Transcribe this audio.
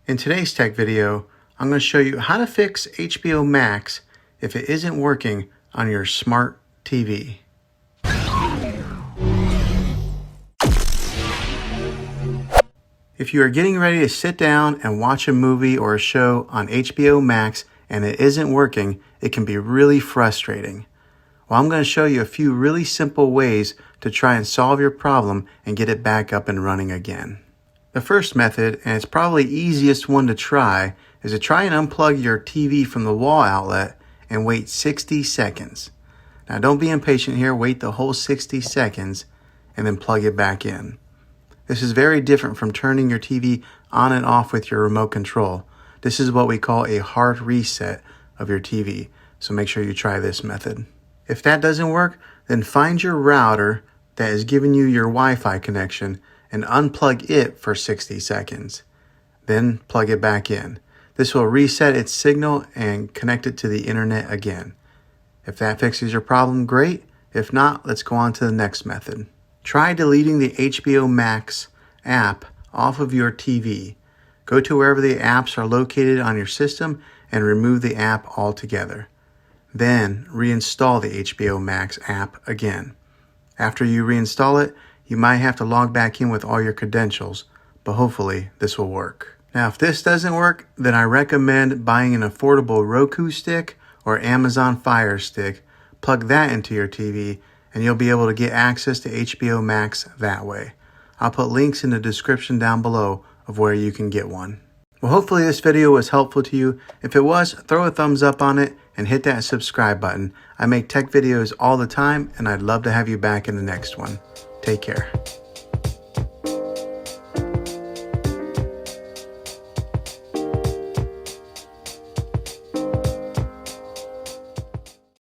In today's tech video, I'm going to show you how to fix HBO Max if it isn't working on your smart TV. If you are getting ready to sit down and watch a movie or a show on HBO Max and it isn't working, it can be really frustrating. Well, I'm going to show you a few really simple ways to try and solve your problem and get it back up and running again. The first method, and it's probably the easiest one to try, is to try and unplug your TV from the wall outlet and wait 60 seconds. Now don't be impatient here, wait the whole 60 seconds and then plug it back in. This is very different from turning your TV on and off with your remote control. This is what we call a hard reset of your TV, so make sure you try this method. If that doesn't work, then find your router that is giving you your Wi-Fi connection and unplug it for 60 seconds. Then plug it back in. This will reset its signal and connect it to the internet again. If that fixes your problem, great. If not, let's go on to the next method. Try deleting the HBO Max app off of your TV. Go to wherever the apps are located on your system and remove the app altogether. Then reinstall the HBO Max app again. After you reinstall it, you might have to log back in with all your credentials, but hopefully this will work. Now, if this doesn't work, then I recommend buying an affordable Roku stick or Amazon Fire Stick. Plug that into your TV and you'll be able to get access to HBO Max that way. I'll put links in the description down below of where you can get one. Well, hopefully this video was helpful to you. If it was, throw a thumbs up on it and hit that subscribe button. I make tech videos all the time and I'd love to have you back in the next one. Take care.